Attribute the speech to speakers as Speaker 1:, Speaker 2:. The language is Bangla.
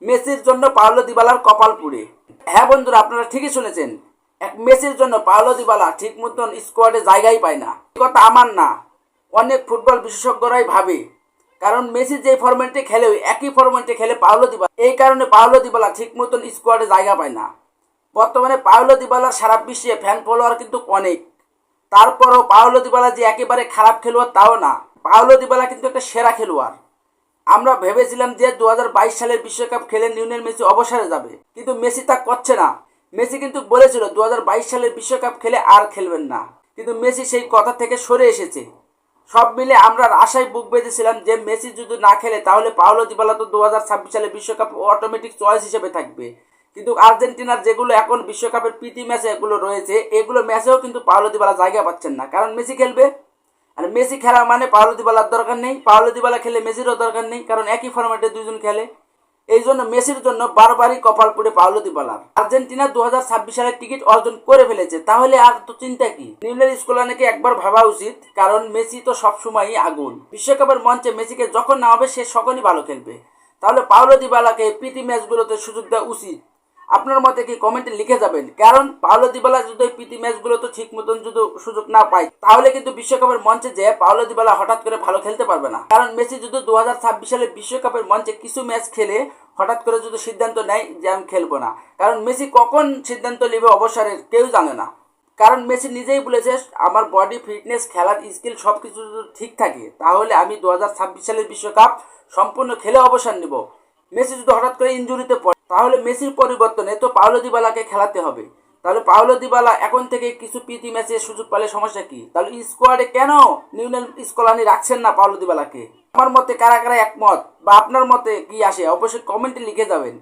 Speaker 1: মেসির জন্য পাওলো দিবালার কপাল পুড়ে। হ্যাঁ বন্ধুরা, আপনারা ঠিকই শুনেছেন। এক মেসির জন্য পাওলো দিবালা ঠিক মতন স্কোয়াডে জায়গাই পায় না। এই কথা আমার না, অনেক ফুটবল বিশেষজ্ঞরাই ভাবে। কারণ মেসি যে ফরম্যাটে খেলে একই ফরম্যাটে খেলে পাওলো দিবালা, এই কারণে পাওলো দিবালা ঠিক মতন স্কোয়াডে জায়গা পায় না। বর্তমানে পাওলো দিবালার সারা বিশ্বে ফ্যান ফলোয়ার কিন্তু অনেক। তারপরও পাওলো দিবালা যে একেবারে খারাপ খেলোয়াড় তাও না, পাওলো দিবালা কিন্তু একটা সেরা খেলোয়াড়। আমরা ভেবেছিলাম যে 2022 সালের বিশ্বকাপ খেলে লিওনেল মেসি অবসরে যাবে, কিন্তু মেসি তা করছে না। মেসি কিন্তু বলেছিল 2022 সালের বিশ্বকাপ খেলে আর খেলবেন না, কিন্তু মেসি সেই কথা থেকে সরে এসেছে। সব মিলে আমরা আশায় বুক বেঁধেছিলাম যে মেসি যদি না খেলে তাহলে পাওলো দিবালা তো 2026 সালে বিশ্বকাপ অটোমেটিক চয়েস হিসেবে থাকবে। কিন্তু আর্জেন্টিনার যেগুলো এখন বিশ্বকাপের প্রীতি ম্যাচে এগুলো রয়েছে, এগুলো ম্যাচেও কিন্তু পাওলো দিবালা জায়গা পাচ্ছেন না, কারণ মেসি খেলবে। আর মেসি খেলা মানে পাওলো দিবালার দরকার নেই, পাওলো দিবালা খেলে মেসিরও দরকার নেই, কারণ একই ফরম্যাটে দুজন খেলে। এই জন্য মেসির জন্য বারবারই কপাল পুড়ে পাওলো দিবালার। আর্জেন্টিনা 2026 সালের টিকিট অর্জন করে ফেলেছে, তাহলে আর তো চিন্তা কি? লিওনেল স্কলানিকে একবার ভাবা উচিত, কারণ মেসি তো সবসময়ই আগুন। বিশ্বকাপের মঞ্চে মেসিকে যখন নামাবে সে সকলই ভালো খেলবে। তাহলে পাওলো দিবালাকে প্রীতি ম্যাচগুলোতে সুযোগ দেওয়া উচিত। আপনার মতে কি কমেন্টে লিখে যাবেন, কারণ পাওলো দিবালা যদি প্রীতি ম্যাচগুলো তো ঠিক মতন যদি সুযোগ না পায় তাহলে কিন্তু বিশ্বকাপের মঞ্চে যে পাওলো দিবালা হঠাৎ করে ভালো খেলতে পারবে না। কারণ মেসি যদি 2026 সালে বিশ্বকাপের মঞ্চে কিছু ম্যাচ খেলে হঠাৎ করে যদি সিদ্ধান্ত নেয় যে আমি খেলবো না, কারণ মেসি কখন সিদ্ধান্ত নেবে অবসরের কেউ জানে না। কারণ মেসি নিজেই বলেছে আমার বডি ফিটনেস খেলার স্কিল সব কিছু যদি ঠিক থাকে তাহলে আমি 2026 সালের বিশ্বকাপ সম্পূর্ণ খেলে অবসর নেব। মেসি যদি হঠাৎ করে ইনজুরিতে পড়ে তাহলে মেসির পরিবর্তনে তো পাওলো দিবালাকে খেলাতে হবে। তাহলে পাওলো দিবালা এখন থেকে কিছু প্রীতি ম্যাচে সুযোগ পেলে সমস্যা কি? তাহলে স্কোয়াডে কেন লিওনেল স্কলানি রাখছেন না পাওলো দিবালাকে? আমার মতে কারা কারা একমত বা আপনার মতে কি আসে অবশ্যই কমেন্টে লিখে যাবেন।